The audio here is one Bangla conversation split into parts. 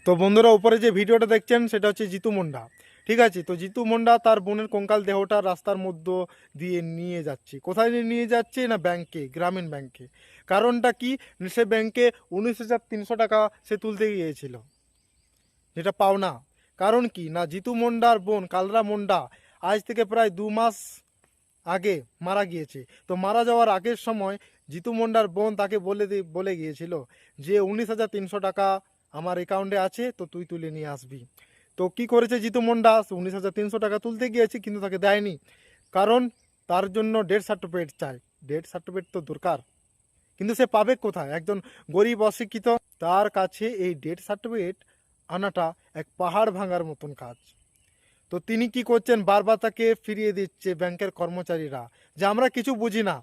তো বন্ধুরা, উপরে যে ভিডিওটা দেখছেন সেটা হচ্ছে জিতু মুন্ডা। ঠিক আছে, তো জিতু মুন্ডা তার বোনের কঙ্কাল দেহটা রাস্তার মধ্য দিয়ে নিয়ে যাচ্ছে। কোথায় নিয়ে যাচ্ছে না, ব্যাংকে, গ্রামীণ ব্যাংকে। কারণটা কি, সে ব্যাংকে 19,300 টাকা সে তুলতে গিয়েছিল, যেটা পাওনা। কারণ কি না, জিতু মুন্ডার বোন কালরা মুন্ডা আজ থেকে প্রায় 2 মাস আগে মারা গিয়েছে। তো মারা যাওয়ার আগের সময় জিতু মুন্ডার বোন তাকে বলে গিয়েছিল যে 19,300 টাকা আমার অ্যাকাউন্টে আছে, তো তুই তুলে নিয়ে আসবি। তো কি করেছে জিতু মুন্ডা, 19,300 টাকা তুলতে গিয়েছে কিন্তু তাকে দেয়নি। কারণ তার জন্য ডেথ সার্টিফিকেট চাই। ডেথ সার্টিফিকেট তো দরকার, কিন্তু সে পাবে কোথায়? একজন গরিব অশিক্ষিত, তার কাছে এই ডেথ সার্টিফিকেট আনাটা এক পাহাড় ভাঙার মতন কাজ। তো তিনি কি করছেন, বারবার তাকে ফিরিয়ে দিচ্ছে ব্যাংকের কর্মচারীরা, যে আমরা কিছু বুঝি না,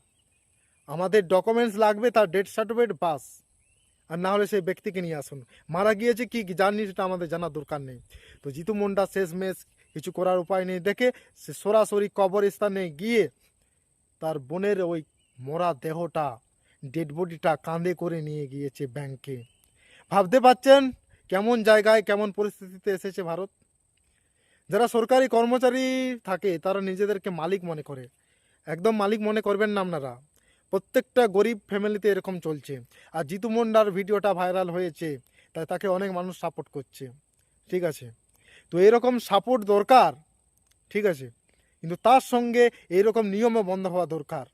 আমাদের ডকুমেন্টস লাগবে, তার ডেথ সার্টিফিকেট বাস, আর না হলে সেই ব্যক্তিকে নিয়ে আসুন। মারা গিয়েছে কি জানি, সেটা আমাদের জানার দরকার নেই। তো জিতু মুন্ডা শেষমেশ কিছু করার উপায় নেই দেখে সে সরাসরি কবরস্থানে গিয়ে তার বোনের ওই মরা দেহটা, ডেড বডিটা কাঁধে করে নিয়ে গিয়েছে ব্যাংকে। ভাবতে পারছেন কেমন জায়গায়, কেমন পরিস্থিতিতে এসেছে ভারত। যারা সরকারি কর্মচারী থাকে তারা নিজেদেরকে মালিক মনে করে। একদম মালিক মনে করবেন না আপনারা। প্রত্যেকটা গরিব ফ্যামিলিতে এরকম চলছে। আর জিতু মুন্ডার ভিডিওটা ভাইরাল হয়েছে, তাই তাকে অনেক মানুষ সাপোর্ট করছে। ঠিক আছে, তো এরকম সাপোর্ট দরকার, ঠিক আছে, কিন্তু তার সঙ্গে এইরকম নিয়মও বন্ধ হওয়া দরকার।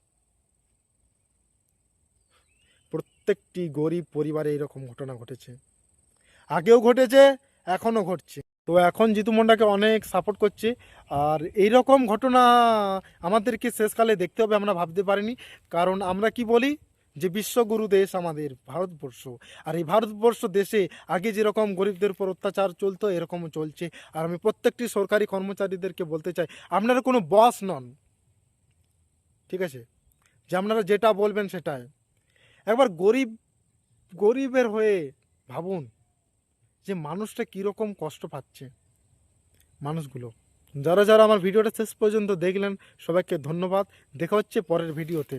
প্রত্যেকটি গরিব পরিবারে এরকম ঘটনা ঘটেছে, আগেও ঘটেছে, এখনও ঘটছে। তো এখন জিতু মুন্ডাকে অনেক সাপোর্ট করছে। আর এই রকম ঘটনা আমাদেরকে শেষকালে দেখতে হবে, আমরা ভাবতে পারিনি। কারণ আমরা কি বলি যে বিশ্বগুরু দেশ আমাদের ভারতবর্ষ, আর এই ভারতবর্ষ দেশে আগে যেরকম গরিবদের উপর অত্যাচার চলতো এরকমও চলছে। আর আমি প্রত্যেকটি সরকারি কর্মচারীদেরকে বলতে চাই, আপনারা কোনো বস নন, ঠিক আছে, যে আপনারা যেটা বলবেন সেটাই। একবার গরিবের হয়ে ভাবুন যে মানুষটা কীরকম কষ্ট পাচ্ছে মানুষগুলো। যারা যারা আমার ভিডিওটা শেষ পর্যন্ত দেখলেন সবাইকে ধন্যবাদ। দেখা হচ্ছে পরের ভিডিওতে।